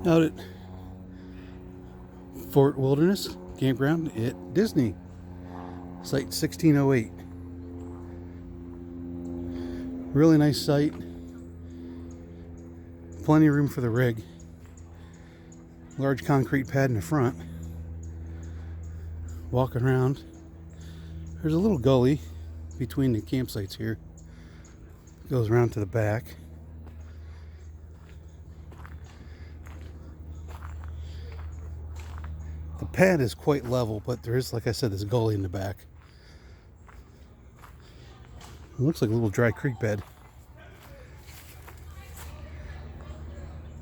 Out at Fort Wilderness Campground at Disney, site 1608. Really nice site. Plenty of room for the rig. Large concrete pad in the front. Walking around. There's a little gully between the campsites here. Goes around to the back. The pad is quite level, but there is, like I said, this gully in the back. It looks like a little dry creek bed.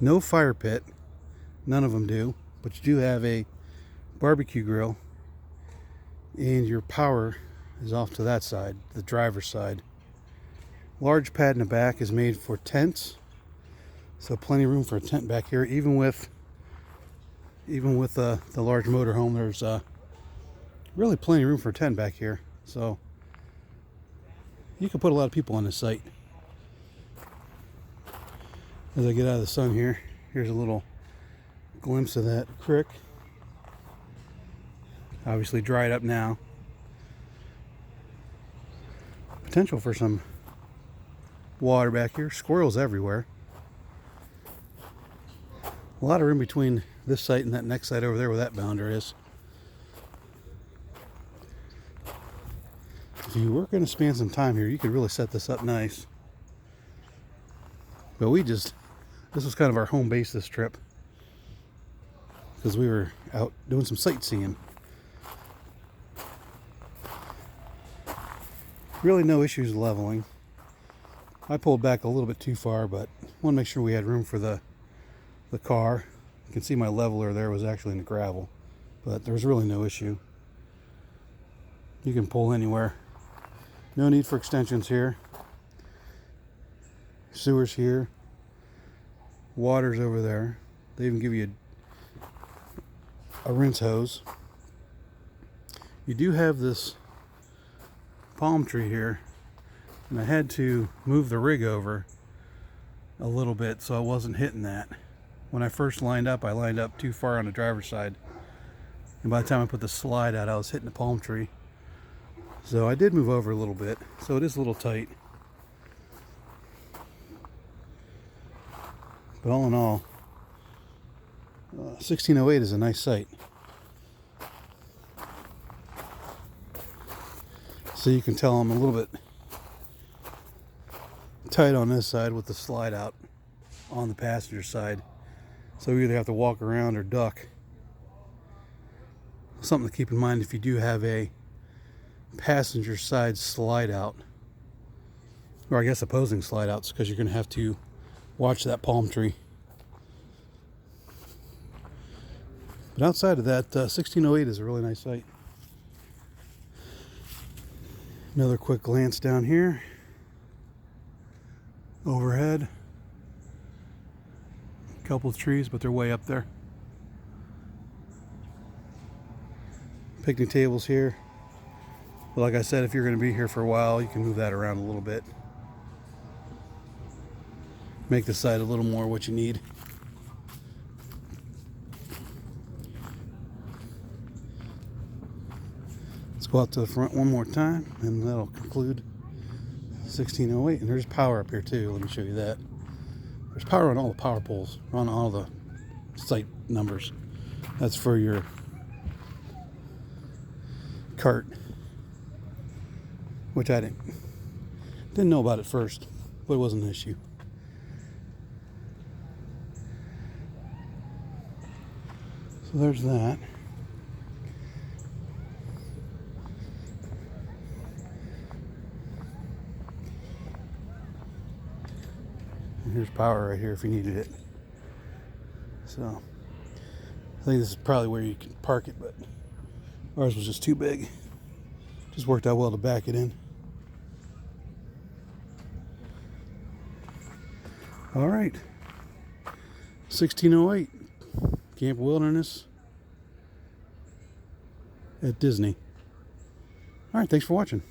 No fire pit. None of them do. But you do have a barbecue grill. And your power is off to that side, the driver's side. Large pad in the back is made for tents. So plenty of room for a tent back here, even with the large motorhome. There's really plenty of room for a tent back here, so you can put a lot of people on this site. As I get out of the sun here, here's a little glimpse of that creek. Obviously dried up now. Potential for some water back here. Squirrels everywhere. A lot of room between this site and that next site over there where that boundary is. If you were going to spend some time here, you could really set this up nice. But this was kind of our home base this trip, because we were out doing some sightseeing. Really no issues leveling. I pulled back a little bit too far, but want to make sure we had room for the car. You can see my leveler there was actually in the gravel, but there was really no issue. You can pull anywhere. No need for extensions here. Sewers here. Water's over there. They even give you a rinse hose. You do have this palm tree here, and I had to move the rig over a little bit so I wasn't hitting that. When I first lined up, I lined up too far on the driver's side, and by the time I put the slide out, I was hitting the palm tree. So I did move over a little bit, so it is a little tight. But all in all, 1608 is a nice site. So you can tell I'm a little bit tight on this side with the slide out on the passenger side. So we either have to walk around or duck. Something to keep in mind if you do have a passenger side slide out, or I guess opposing slide outs, because you're going to have to watch that palm tree. But outside of that, 1608 is a really nice site. Another quick glance down here. Overhead. A couple of trees, but they're way up there. Picnic tables here. But like I said, if you're going to be here for a while, you can move that around a little bit. Make the site a little more what you need. Let's go out to the front one more time, and that'll conclude 1608. And there's power up here too. Let me show you that. There's power on all the power poles, on all the site numbers. That's for your cart, which I didn't know about at first, but it wasn't an issue. So there's that. And here's power right here if you needed it. So I think this is probably where you can park it, but ours was just too big. Just worked out well to back it in. All right, 1608 Camp Wilderness at Disney. All right, thanks for watching.